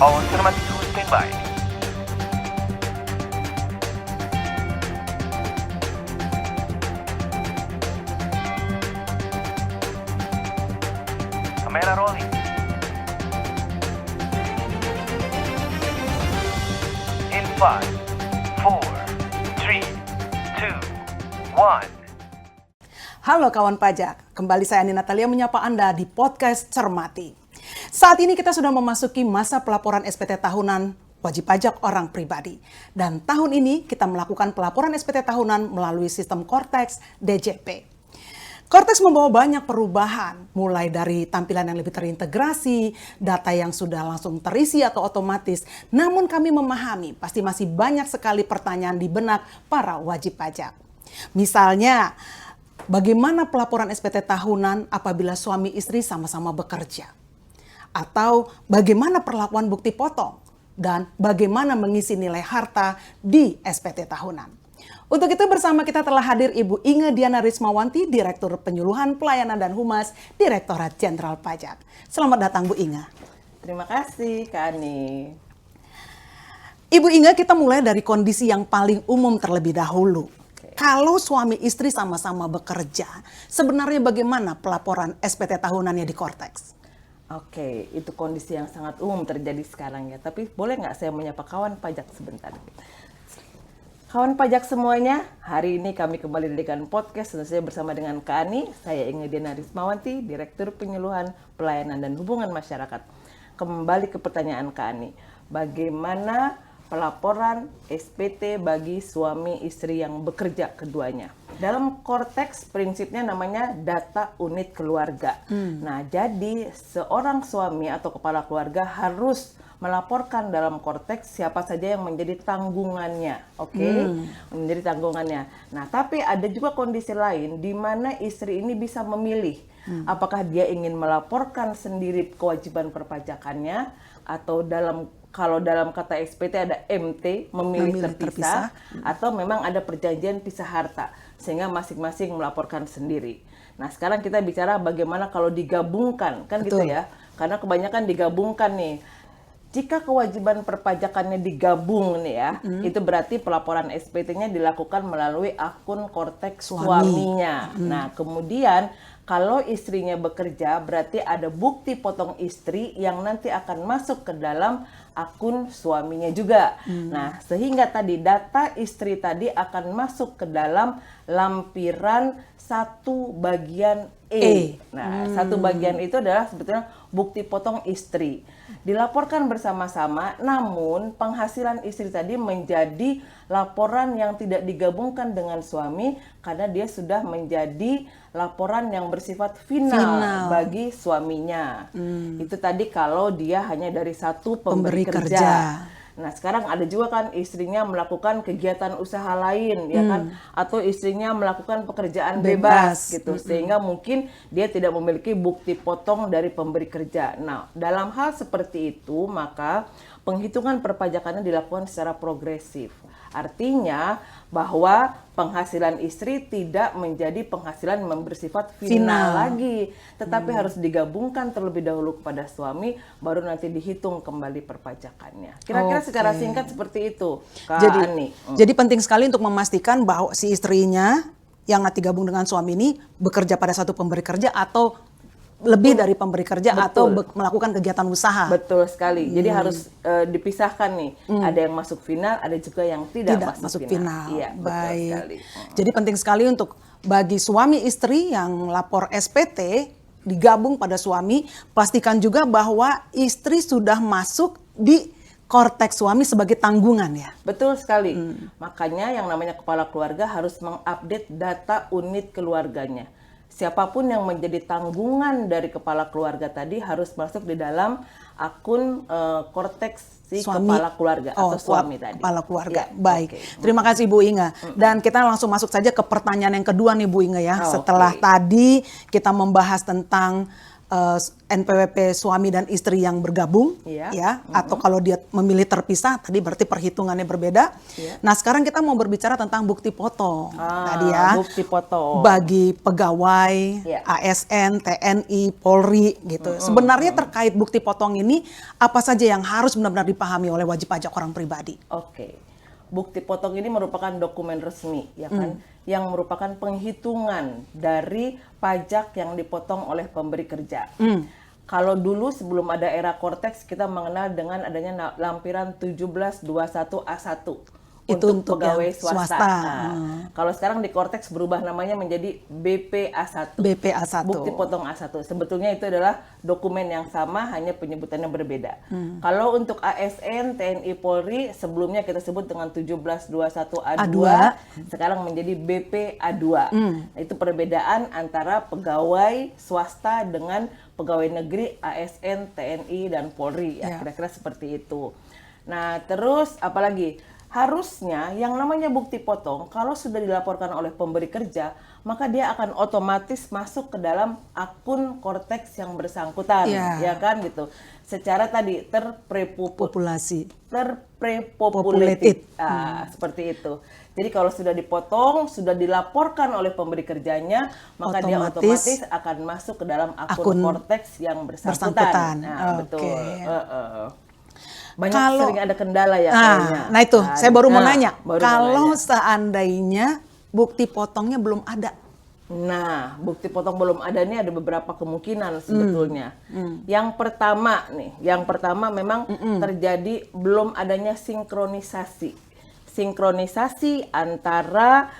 All cermati standby. Kamera rolling. In 5, 4, 3, 2, 1. Halo kawan pajak, kembali saya Ani Natalia menyapa Anda di podcast Cermati. Saat ini kita sudah memasuki masa pelaporan SPT tahunan wajib pajak orang pribadi. Dan tahun ini kita melakukan pelaporan SPT tahunan melalui sistem Cortex DJP. Cortex membawa banyak perubahan, mulai dari tampilan yang lebih terintegrasi, data yang sudah langsung terisi atau otomatis. Namun kami memahami pasti masih banyak sekali pertanyaan di benak para wajib pajak. Misalnya, bagaimana pelaporan SPT tahunan apabila suami istri sama-sama bekerja? Atau bagaimana perlakuan bukti potong? Dan bagaimana mengisi nilai harta di SPT tahunan? Untuk itu bersama kita telah hadir Ibu Inge Diana Rismawanti, Direktur Penyuluhan Pelayanan dan Humas, Direktorat Jenderal Pajak. Selamat datang Bu Inge. Terima kasih Kak Ani. Ibu Inge, kita mulai dari kondisi yang paling umum terlebih dahulu. Kalau suami istri sama-sama bekerja, sebenarnya bagaimana pelaporan SPT tahunannya di Cortex? Oke, itu kondisi yang sangat umum terjadi sekarang ya. Tapi boleh nggak saya menyapa kawan pajak sebentar? Kawan pajak semuanya, hari ini kami kembali dengan podcast tentu saja bersama dengan Kak Ani. Saya Inge Diana Rismawanti, Direktur Penyuluhan Pelayanan dan Hubungan Masyarakat. Kembali ke pertanyaan Kak Ani, bagaimana pelaporan SPT bagi suami istri yang bekerja keduanya? Dalam Cortex prinsipnya namanya data unit keluarga. Nah, jadi seorang suami atau kepala keluarga harus melaporkan dalam Cortex siapa saja yang menjadi tanggungannya, oke? Menjadi tanggungannya. Nah, tapi ada juga kondisi lain di mana istri ini bisa memilih apakah dia ingin melaporkan sendiri kewajiban perpajakannya atau kalau dalam kata SPT ada MT, memilih terpisah, atau memang ada perjanjian pisah harta, sehingga masing-masing melaporkan sendiri. Nah, sekarang kita bicara bagaimana kalau digabungkan, kan Betul. gitu ya. Karena kebanyakan digabungkan nih. Jika kewajiban perpajakannya digabung nih ya, itu berarti pelaporan SPT-nya dilakukan melalui akun Cortex suaminya. Nah, kemudian kalau istrinya bekerja, berarti ada bukti potong istri yang nanti akan masuk ke dalam akun suaminya juga. Nah, sehingga tadi data istri tadi akan masuk ke dalam lampiran 1 bagian E. Nah, 1 bagian itu adalah sebetulnya bukti potong istri. Dilaporkan bersama-sama, namun penghasilan istri tadi menjadi laporan yang tidak digabungkan dengan suami karena dia sudah menjadi laporan yang bersifat final. Bagi suaminya. Itu tadi kalau dia hanya dari satu pemberi kerja. Nah, sekarang ada juga kan istrinya melakukan kegiatan usaha lain, ya kan? Atau istrinya melakukan pekerjaan bebas gitu. Sehingga mungkin dia tidak memiliki bukti potong dari pemberi kerja. Nah, dalam hal seperti itu, maka penghitungan perpajakannya dilakukan secara progresif. Artinya bahwa penghasilan istri tidak menjadi penghasilan yang bersifat final lagi, tetapi harus digabungkan terlebih dahulu kepada suami, baru nanti dihitung kembali perpajakannya. Kira-kira secara singkat seperti itu, Kak Ani. Jadi penting sekali untuk memastikan bahwa si istrinya yang nanti gabung dengan suami ini bekerja pada satu pemberi kerja atau lebih dari pemberi kerja atau melakukan kegiatan usaha. Betul sekali. Jadi harus dipisahkan nih. Ada yang masuk final, ada juga yang tidak masuk final. Iya, Baik. betul sekali. Jadi penting sekali untuk bagi suami istri yang lapor SPT digabung pada suami, pastikan juga bahwa istri sudah masuk di Cortex suami sebagai tanggungan ya. Betul sekali. Makanya yang namanya kepala keluarga harus mengupdate data unit keluarganya. Siapapun yang menjadi tanggungan dari kepala keluarga tadi harus masuk di dalam akun Cortex si kepala keluarga atau suami tadi. Kepala keluarga. Ya, Baik. Terima kasih Bu Inge. Dan kita langsung masuk saja ke pertanyaan yang kedua nih Bu Inge ya. Setelah tadi kita membahas tentang NPWP suami dan istri yang bergabung, Iya. ya, atau kalau dia memilih terpisah, tadi berarti perhitungannya berbeda. Iya. Nah, sekarang kita mau berbicara tentang bukti potong, tadi ya, Bukti potong. bagi pegawai, Iya. ASN, TNI, Polri, gitu. Sebenarnya terkait bukti potong ini, apa saja yang harus benar-benar dipahami oleh wajib pajak orang pribadi? Oke. Bukti potong ini merupakan dokumen resmi, ya kan, yang merupakan penghitungan dari pajak yang dipotong oleh pemberi kerja. Kalau dulu sebelum ada era Cortex, kita mengenal dengan adanya lampiran 1721A1 Itu untuk untuk pegawai yang swasta. swasta. Nah, kalau sekarang di Cortex berubah namanya menjadi BPA1. BPA1. Bukti potong A1. Sebetulnya itu adalah dokumen yang sama, hanya penyebutannya berbeda. Kalau untuk ASN, TNI, Polri, sebelumnya kita sebut dengan 1721A2, sekarang menjadi BPA2. Nah, itu perbedaan antara pegawai swasta dengan pegawai negeri, ASN, TNI, dan Polri. Ya, kira-kira seperti itu. Nah, terus apalagi? Harusnya yang namanya bukti potong kalau sudah dilaporkan oleh pemberi kerja, maka dia akan otomatis masuk ke dalam akun Cortex yang bersangkutan, ya kan gitu. Secara tadi Populasi. terprepopulated. Seperti itu. Jadi kalau sudah dipotong, sudah dilaporkan oleh pemberi kerjanya, maka dia otomatis akan masuk ke dalam akun Cortex yang bersangkutan. Nah, betul. Banyak sering ada kendala ya kayaknya. Nah itu, saya baru mau nanya. baru mau Kalau nanya. seandainya bukti potongnya belum ada. Nah, bukti potong belum ada ini ada beberapa kemungkinan sebetulnya. Yang pertama memang terjadi belum adanya sinkronisasi. Sinkronisasi antara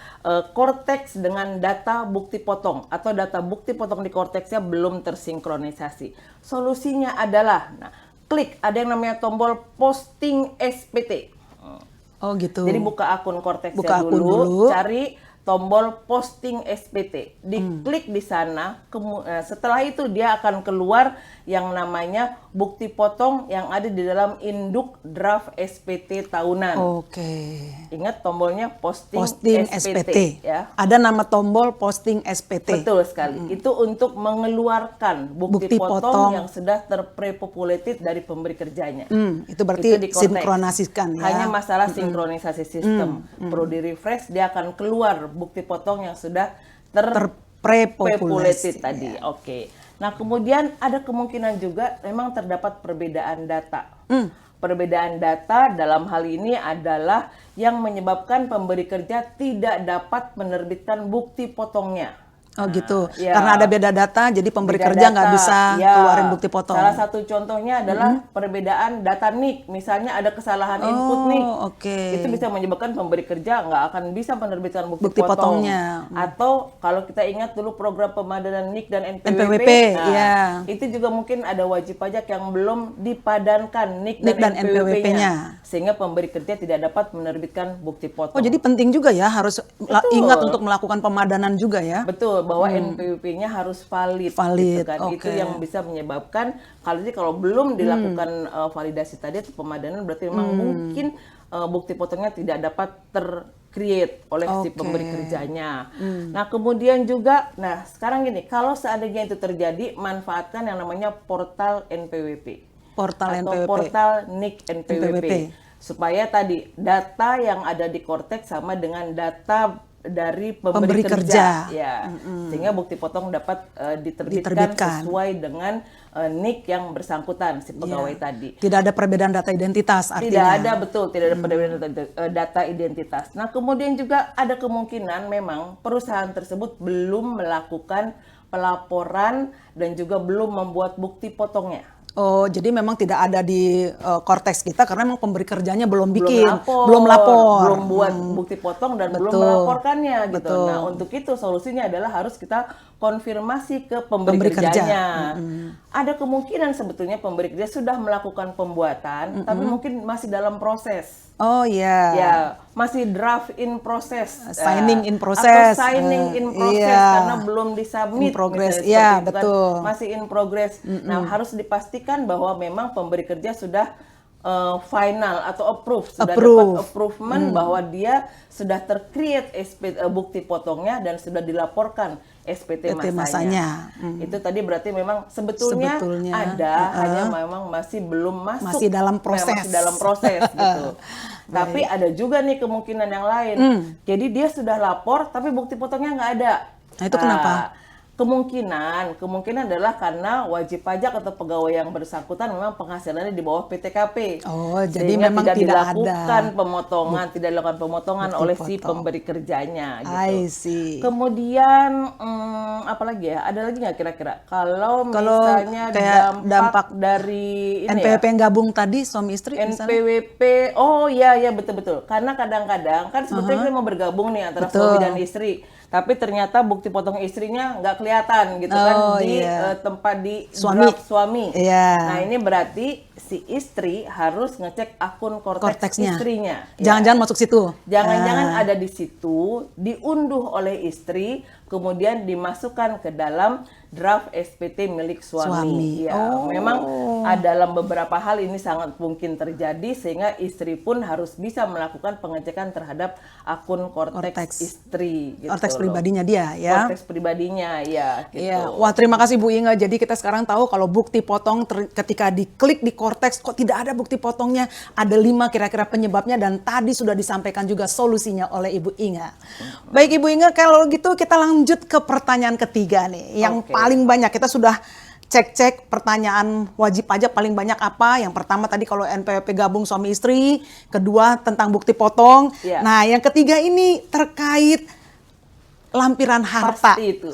Cortex dengan data bukti potong atau data bukti potong di Cortexnya belum tersinkronisasi. Solusinya adalah, klik ada yang namanya tombol posting SPT. Oh gitu. Jadi buka akun Cortex dulu, cari tombol posting SPT, diklik di sana. Setelah itu dia akan keluar yang namanya bukti potong yang ada di dalam induk draft SPT tahunan. Oke. Ingat tombolnya posting SPT. ya. Ada nama tombol posting SPT. Betul sekali. Itu untuk mengeluarkan bukti potong yang sudah terprepopulated dari pemberi kerjanya. Itu berarti di Cortex. sinkronasikan ya. Hanya masalah sinkronisasi sistem. Perlu di refresh, dia akan keluar bukti potong yang sudah terprepopulated tadi. Oke. Nah, kemudian ada kemungkinan juga memang terdapat perbedaan data. Perbedaan data dalam hal ini adalah yang menyebabkan pemberi kerja tidak dapat menerbitkan bukti potongnya. Oh gitu, ya. Karena ada beda data, jadi pemberi Beda kerja nggak data, bisa ya. keluarin bukti potong. Salah satu contohnya adalah perbedaan data NIK, misalnya ada kesalahan input NIK, oke. itu bisa menyebabkan pemberi kerja nggak akan bisa menerbitkan bukti potong. potongnya. Atau kalau kita ingat dulu program pemadanan NIK dan NPWP, ya. itu juga mungkin ada wajib pajak yang belum dipadankan NIK dan NPWP-nya. sehingga pemberi kerja tidak dapat menerbitkan bukti potong. Oh jadi penting juga ya, harus ingat untuk melakukan pemadanan juga ya. Betul, bahwa NPWP-nya harus valid gitu kan. Oke. Itu yang bisa menyebabkan kalau belum dilakukan validasi tadi atau pemadanan, berarti memang mungkin bukti potongnya tidak dapat tercreate oleh si pemberi kerjanya. Nah, kemudian juga sekarang gini, kalau seandainya itu terjadi, manfaatkan yang namanya portal NPWP. Portal atau NPWP. portal NIK NPWP. Supaya tadi data yang ada di Cortex sama dengan data dari pemberi kerja. Ya. Sehingga bukti potong dapat diterbitkan sesuai dengan NIK yang bersangkutan si pegawai tadi. Tidak ada perbedaan data identitas artinya. Tidak ada, betul, tidak ada perbedaan data identitas. Nah, kemudian juga ada kemungkinan memang perusahaan tersebut belum melakukan pelaporan dan juga belum membuat bukti potongnya. Oh, jadi memang tidak ada di Cortex kita karena memang pemberi kerjanya belum bikin, belum lapor, belum lapor. buat bukti potong dan belum melaporkannya gitu. Nah, untuk itu solusinya adalah harus kita konfirmasi ke pemberi kerjanya. Ada kemungkinan sebetulnya pemberi kerja sudah melakukan pembuatan, tapi mungkin masih dalam proses. Oh iya. Ya, masih draft in process. Signing in process. Atau signing in process karena belum disubmit. In progress, misalnya, ya seperti itu betul. kan, masih in progress. Nah, harus dipastikan bahwa memang pemberi kerja sudah final atau sudah Approve. dapat approval bahwa dia sudah tercreate bukti potongnya dan sudah dilaporkan SPT masanya. Itu tadi berarti memang sebetulnya ada, hanya memang masih belum masuk, masih dalam proses, gitu. Tapi ada juga nih kemungkinan yang lain. Jadi dia sudah lapor, tapi bukti potongnya nggak ada. Nah, itu kenapa? Kemungkinan adalah karena wajib pajak atau pegawai yang bersangkutan memang penghasilannya di bawah PTKP. Oh, jadi sehingga memang tidak dilakukan pemotongan oleh si pemberi kerjanya gitu. I see. Kemudian apalagi ya? Ada lagi nggak kira-kira? Kalau misalnya dampak dari ini NPWP yang gabung tadi suami istri NPWP, oh iya betul-betul. Karena kadang-kadang kan sebetulnya kita mau bergabung nih antara suami dan istri. Tapi ternyata bukti potong istrinya nggak kelihatan gitu kan di tempat di suami. Nah ini berarti si istri harus ngecek akun Kortex istrinya. Jangan-jangan masuk situ. Jangan-jangan ada di situ, diunduh oleh istri, kemudian dimasukkan ke dalam draft SPT milik suami. Ya, memang dalam beberapa hal ini sangat mungkin terjadi sehingga istri pun harus bisa melakukan pengecekan terhadap akun Kortex istri. Gitu Kortex pribadinya dia ya. Kortex pribadinya ya. Gitu. Iya. Wah terima kasih Bu Inga. Jadi kita sekarang tahu kalau bukti potong ketika diklik di Kortex kok tidak ada bukti potongnya. Ada 5 kira-kira penyebabnya dan tadi sudah disampaikan juga solusinya oleh Ibu Inga. Baik Ibu Inga, kalau gitu kita lanjut ke pertanyaan ketiga nih. Yang paling banyak kita sudah cek pertanyaan wajib pajak paling banyak apa. Yang pertama tadi kalau NPWP gabung suami istri, kedua tentang bukti potong. Nah, yang ketiga ini terkait lampiran harta. Pasti itu.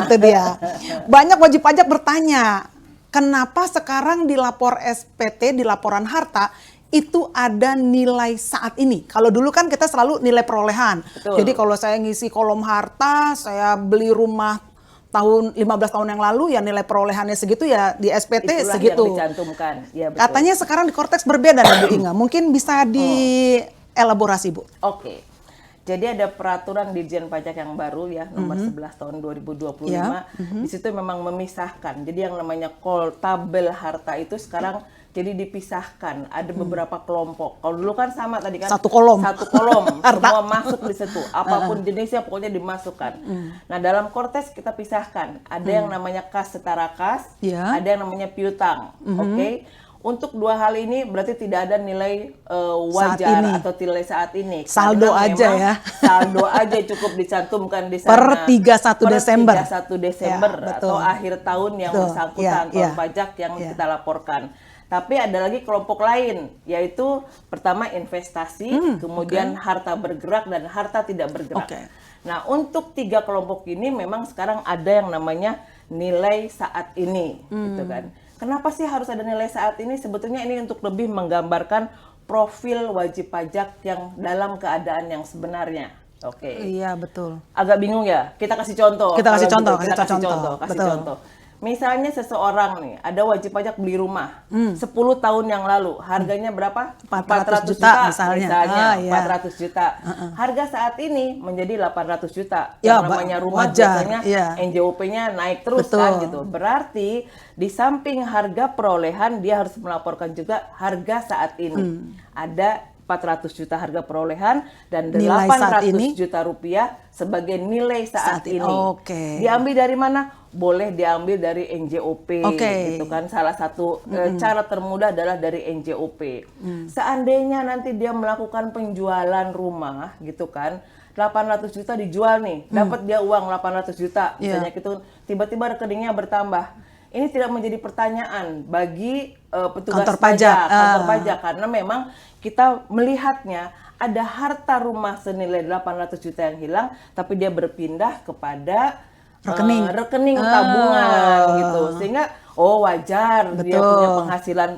Itu dia. Banyak wajib pajak bertanya, kenapa sekarang di lapor SPT, di laporan harta itu ada nilai saat ini. Kalau dulu kan kita selalu nilai perolehan. Betul. Jadi kalau saya ngisi kolom harta, saya beli rumah tahun 15 tahun yang lalu ya nilai perolehannya segitu ya di SPT itulah segitu. Yang dicantumkan. Ya, betul. Katanya sekarang di Kortex berbeda nih Bu Inga. Mungkin bisa dielaborasi Bu. Oke. Jadi ada peraturan Ditjen Pajak yang baru ya nomor 11 tahun 2025. Di situ memang memisahkan. Jadi yang namanya tabel harta itu sekarang jadi dipisahkan. Ada beberapa kelompok. Kalau dulu kan sama tadi kan. Satu kolom. Semua masuk di situ. Apapun jenisnya pokoknya dimasukkan. Nah dalam Kortex kita pisahkan. Ada yang namanya kas setara kas. Ada yang namanya piutang. Oke. Untuk 2 hal ini berarti tidak ada nilai wajar atau nilai saat ini. Saldo aja ya. Saldo aja cukup dicantumkan di sana. Per 31 Desember. 31 Desember atau akhir tahun yang bersangkutan tahun pajak yang kita laporkan. Tapi ada lagi kelompok lain, yaitu pertama investasi, kemudian harta bergerak dan harta tidak bergerak. Nah, untuk 3 kelompok ini memang sekarang ada yang namanya nilai saat ini, gitu kan. Kenapa sih harus ada nilai saat ini? Sebetulnya ini untuk lebih menggambarkan profil wajib pajak yang dalam keadaan yang sebenarnya. Iya, betul. Agak bingung ya? Kita kasih contoh. Kita kasih contoh. Contoh. Misalnya seseorang nih, ada wajib pajak beli rumah 10 tahun yang lalu, harganya berapa? 400 juta misalnya. 400 juta. Harga saat ini menjadi 800 juta. Yang namanya rumah biasanya NJOP-nya naik terus kan gitu. Berarti di samping harga perolehan, dia harus melaporkan juga harga saat ini. Ada 400 juta harga perolehan dan 800 juta rupiah sebagai nilai saat ini. Diambil dari mana? Boleh diambil dari NJOP gitu kan. Salah satu cara termudah adalah dari NJOP. Seandainya nanti dia melakukan penjualan rumah gitu kan, 800 juta dijual nih, dapat dia uang 800 juta misalnya gitu, tiba-tiba rekeningnya bertambah. Ini tidak menjadi pertanyaan bagi petugas kantor pajak karena memang kita melihatnya ada harta rumah senilai 800 juta yang hilang, tapi dia berpindah kepada rekening tabungan gitu, sehingga wajar dia punya penghasilan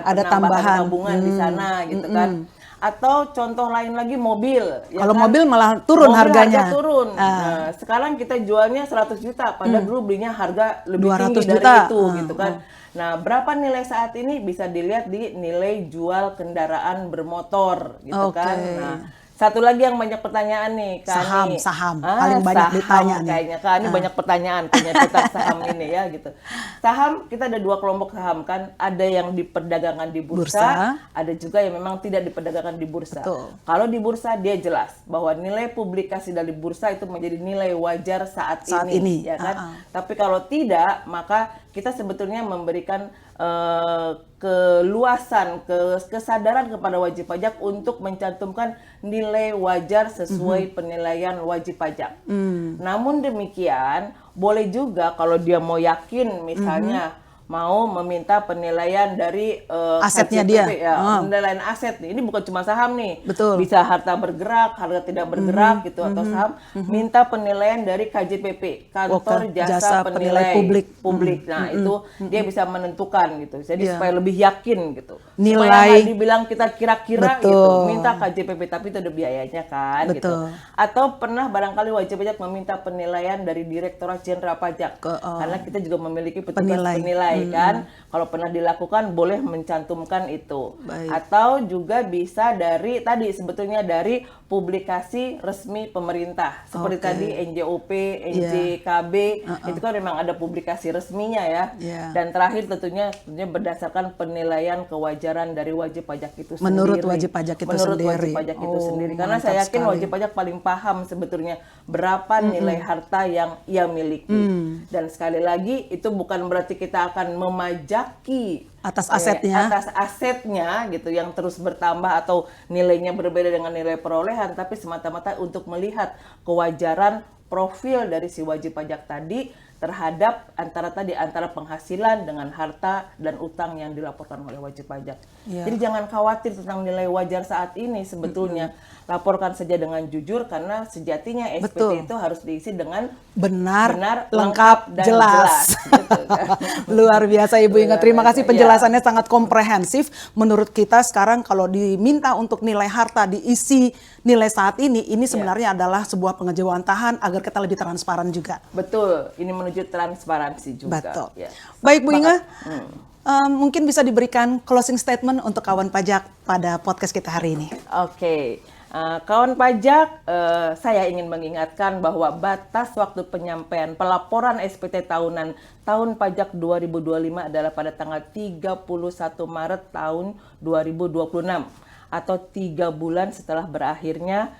ada tambahan tabungan di sana gitu kan. Atau contoh lain lagi mobil. Kalau mobil malah turun harganya. Nah, sekarang kita jualnya 100 juta, padahal dulu belinya harga lebih tinggi dari itu gitu kan. Nah, berapa nilai saat ini bisa dilihat di nilai jual kendaraan bermotor gitu kan. Nah, Satu lagi yang banyak pertanyaan nih, Kak. Saham paling banyak ditanya nih. Kayaknya Kak, ini banyak pertanyaan punya tentang saham ini ya gitu. Saham kita ada 2 kelompok saham kan, ada yang diperdagangkan di bursa, ada juga yang memang tidak diperdagangkan di bursa. Betul. Kalau di bursa dia jelas bahwa nilai publikasi dari bursa itu menjadi nilai wajar saat ini, ya kan? Tapi kalau tidak, maka kita sebetulnya memberikan keluasan, kesadaran kepada wajib pajak untuk mencantumkan nilai wajar sesuai penilaian wajib pajak. Namun demikian, boleh juga kalau dia mau yakin misalnya mau meminta penilaian dari asetnya KJPP, dia. Ya, penilaian aset nih. Ini bukan cuma saham nih. Betul. Bisa harta bergerak, harta tidak bergerak gitu atau saham. Minta penilaian dari KJPP, Kantor Jasa Penilai Publik. Nah, itu dia bisa menentukan gitu. Jadi supaya lebih yakin gitu. Nilai supaya nggak dibilang kita kira-kira gitu. Minta KJPP tapi itu ada biayanya kan gitu. Atau pernah barangkali wajib pajak meminta penilaian dari Direktorat Jenderal Pajak. Karena kita juga memiliki petugas penilai kan, kalau pernah dilakukan boleh mencantumkan itu. Atau juga bisa dari tadi sebetulnya dari publikasi resmi pemerintah seperti tadi NJOP, NJKB itu kan memang ada publikasi resminya ya. Dan terakhir tentunya berdasarkan penilaian kewajaran dari wajib pajak itu sendiri. Menurut wajib pajak itu sendiri. Karena saya yakin wajib pajak paling paham sebetulnya berapa nilai harta yang ia miliki. Dan sekali lagi itu bukan berarti kita akan memajaki atas asetnya gitu yang terus bertambah atau nilainya berbeda dengan nilai perolehan, tapi semata-mata untuk melihat kewajaran profil dari si wajib pajak tadi terhadap antara penghasilan dengan harta dan utang yang dilaporkan oleh wajib pajak. Jadi jangan khawatir tentang nilai wajar saat ini sebetulnya. Laporkan saja dengan jujur karena sejatinya SPT itu harus diisi dengan benar lengkap, dan jelas. Gitu, kan? Luar biasa Ibu Inge. Terima kasih penjelasannya sangat komprehensif. Menurut kita sekarang kalau diminta untuk nilai harta diisi nilai saat ini sebenarnya adalah sebuah pengejawantahan agar kita lebih transparan juga. Betul, ini menuju transparansi juga. Betul. Baik Bu Inge, mungkin bisa diberikan closing statement untuk kawan pajak pada podcast kita hari ini. Oke. Kawan pajak, saya ingin mengingatkan bahwa batas waktu penyampaian pelaporan SPT tahunan tahun pajak 2025 adalah pada tanggal 31 Maret tahun 2026 atau 3 bulan setelah berakhirnya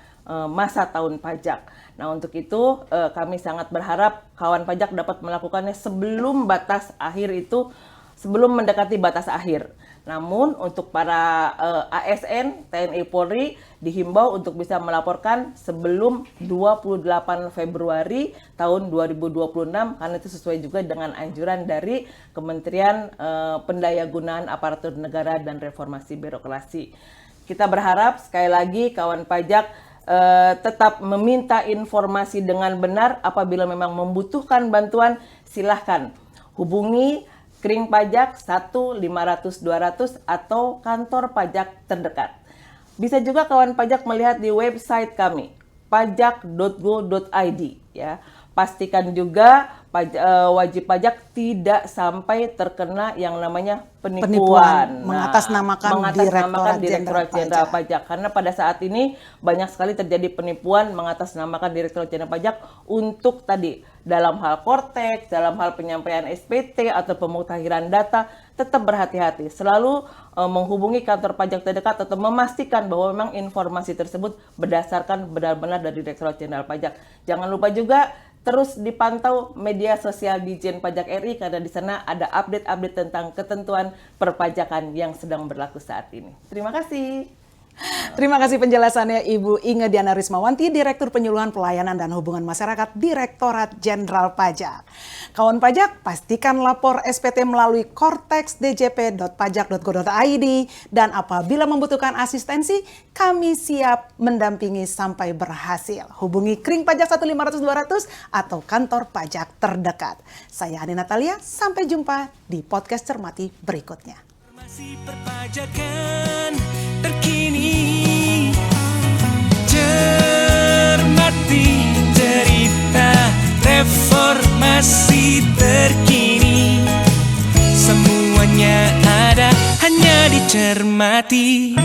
masa tahun pajak. Nah, untuk itu kami sangat berharap kawan pajak dapat melakukannya sebelum batas akhir itu, sebelum mendekati batas akhir. Namun untuk para ASN, TNI Polri dihimbau untuk bisa melaporkan sebelum 28 Februari tahun 2026 karena itu sesuai juga dengan anjuran dari Kementerian Pendayagunaan Aparatur Negara dan Reformasi Birokrasi. Kita berharap sekali lagi kawan pajak tetap meminta informasi dengan benar. Apabila memang membutuhkan bantuan, silahkan hubungi Kring Pajak 1-500-200 atau kantor pajak terdekat. Bisa juga kawan pajak melihat di website kami pajak.go.id ya. Pastikan juga wajib pajak tidak sampai terkena yang namanya penipuan. Mengatasnamakan Direktorat Jenderal Pajak. Karena pada saat ini banyak sekali terjadi penipuan mengatasnamakan Direktorat Jenderal Pajak untuk tadi dalam hal korteks, dalam hal penyampaian SPT atau pemutahiran data. Tetap berhati-hati. Selalu menghubungi kantor pajak terdekat atau memastikan bahwa memang informasi tersebut berdasarkan benar-benar dari Direktorat Jenderal Pajak. Jangan lupa juga terus dipantau media sosial Ditjen Pajak RI karena di sana ada update-update tentang ketentuan perpajakan yang sedang berlaku saat ini. Terima kasih. Terima kasih penjelasannya Ibu Inge Diana Rismawanti, Direktur Penyuluhan Pelayanan dan Hubungan Masyarakat Direktorat Jenderal Pajak. Kawan pajak, pastikan lapor SPT melalui kortex.djp.pajak.go.id dan apabila membutuhkan asistensi, kami siap mendampingi sampai berhasil. Hubungi Kring Pajak 1-500-200 atau kantor pajak terdekat. Saya Ani Natalia, sampai jumpa di podcast Cermati berikutnya. Informasi perpajakan terkini, cermati cerita reformasi terkini, semuanya ada hanya di Cermati.